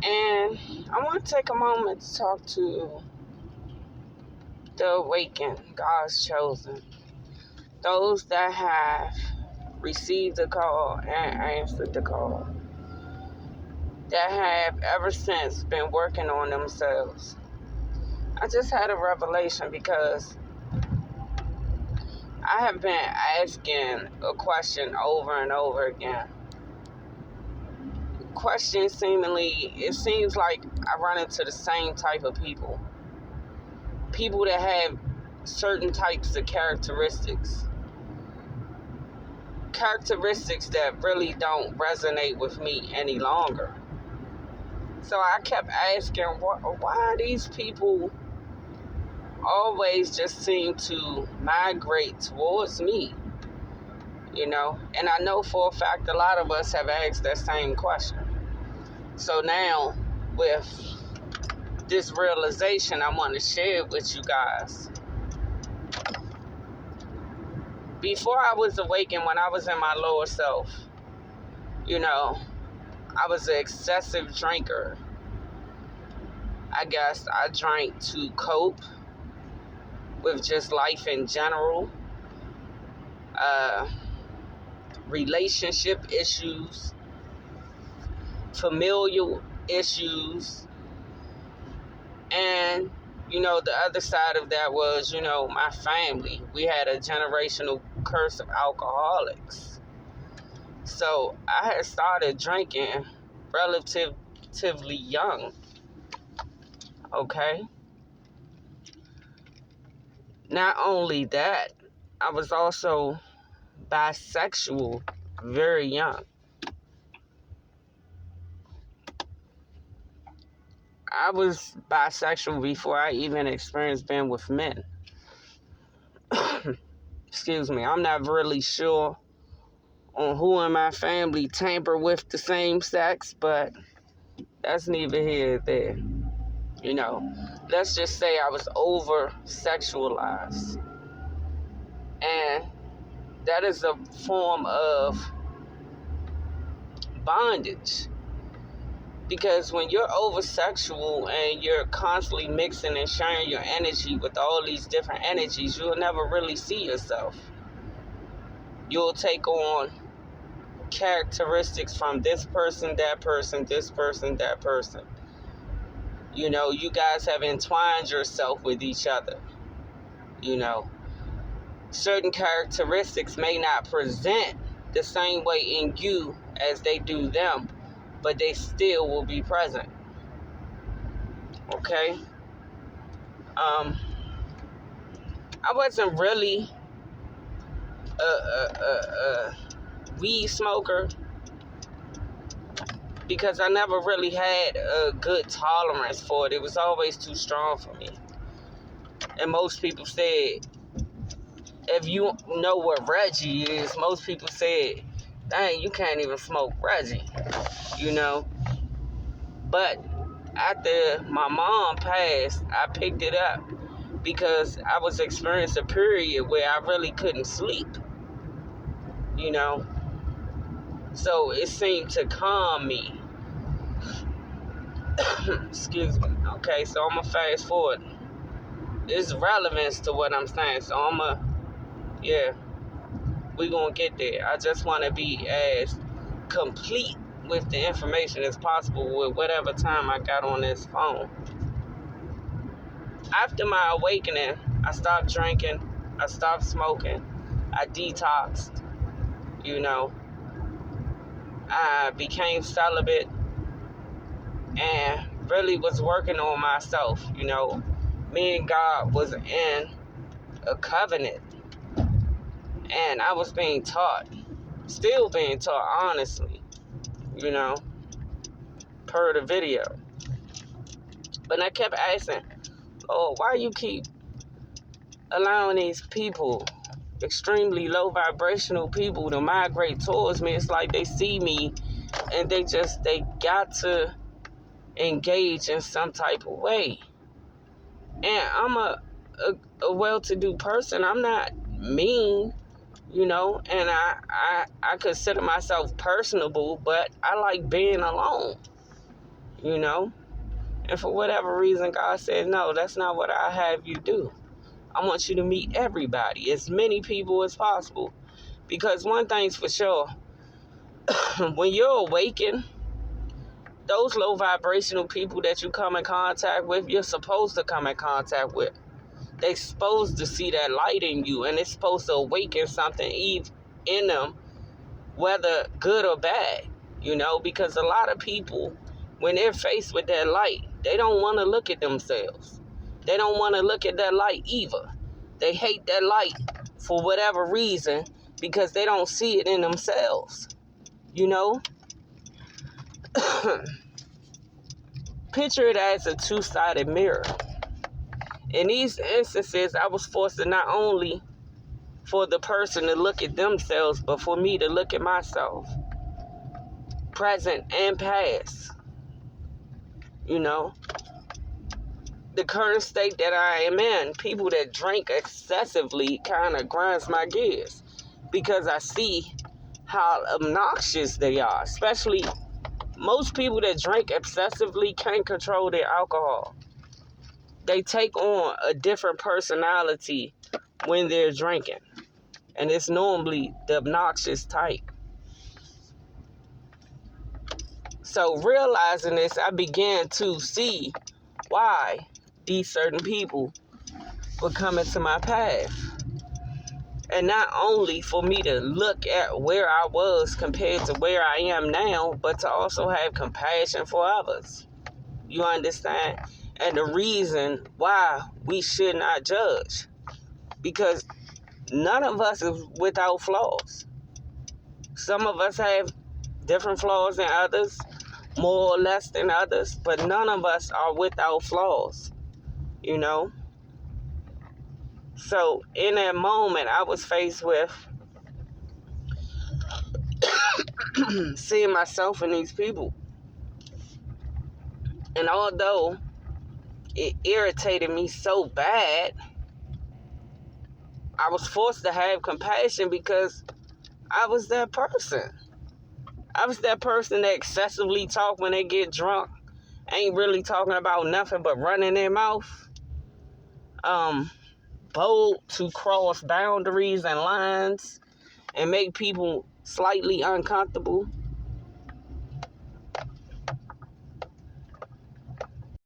And I want to take a moment to talk to the awakened, God's chosen, those that have received the call and answered the call, that have ever since been working on themselves. I just had a revelation because I have been asking a question over and over again. Questions it seems like I run into the same type of people. People that have certain types of characteristics that really don't resonate with me any longer. So I kept asking, why these people always just seem to migrate towards me, And I know for a fact a lot of us have asked that same question. So now, with this realization, I want to share it with you guys. Before I was awakened, when I was in my lower self, I was an excessive drinker. I guess I drank to cope with just life in general. Relationship issues, familial issues, and the other side of that was my family. We had a generational curse of alcoholics, so I had started drinking relatively young. Okay, not only that, I was also bisexual very young. I was bisexual before I even experienced being with men. Excuse me, I'm not really sure on who in my family tamper with the same sex, but that's neither here nor there. Let's just say I was over sexualized. And that is a form of bondage. Because when you're over sexual and you're constantly mixing and sharing your energy with all these different energies, you'll never really see yourself. You'll take on characteristics from this person, that person, this person, that person. You guys have entwined yourself with each other. Certain characteristics may not present the same way in you as they do them, but they still will be present. Okay? I wasn't really a weed smoker because I never really had a good tolerance for it. It was always too strong for me. And most people said, if you know what Reggie is, most people said, dang, you can't even smoke Reggie, But after my mom passed, I picked it up because I was experiencing a period where I really couldn't sleep, So it seemed to calm me. Excuse me. Okay, so I'm going to fast forward. There's relevance to what I'm saying, so we're going to get there. I just want to be as complete with the information as possible with whatever time I got on this phone. After my awakening, I stopped drinking, I stopped smoking, I detoxed, I became celibate and really was working on myself, Me and God was in a covenant, and I was being taught, still being taught, honestly, per the video. But I kept asking, oh, why you keep allowing these people, extremely low vibrational people, to migrate towards me? It's like they see me and they got to engage in some type of way. And I'm a well-to-do person. I'm not mean, and I consider myself personable, but I like being alone, you know? And for whatever reason, God said, no, that's not what I have you do. I want you to meet everybody, as many people as possible. Because one thing's for sure, when you're awakened, those low vibrational people that you come in contact with, you're supposed to come in contact with. They're supposed to see that light in you, and it's supposed to awaken something in them, whether good or bad, because a lot of people, when they're faced with that light, they don't want to look at themselves. They don't want to look at that light either. They hate that light for whatever reason because they don't see it in themselves, Picture it as a two-sided mirror. In these instances, I was forced to not only for the person to look at themselves, but for me to look at myself, present and past. The current state that I am in, people that drink excessively kind of grinds my gears because I see how obnoxious they are. Especially most people that drink excessively can't control their alcohol. They take on a different personality when they're drinking. And it's normally the obnoxious type. So realizing this, I began to see why these certain people would come into my path. And not only for me to look at where I was compared to where I am now, but to also have compassion for others. You understand? And the reason why we should not judge. Because none of us is without flaws. Some of us have different flaws than others, more or less than others, but none of us are without flaws, So in that moment, I was faced with seeing myself in these people. And although it irritated me so bad, I was forced to have compassion because I was that person. I was that person that excessively talk when they get drunk. Ain't really talking about nothing but running their mouth. Bold to cross boundaries and lines and make people slightly uncomfortable.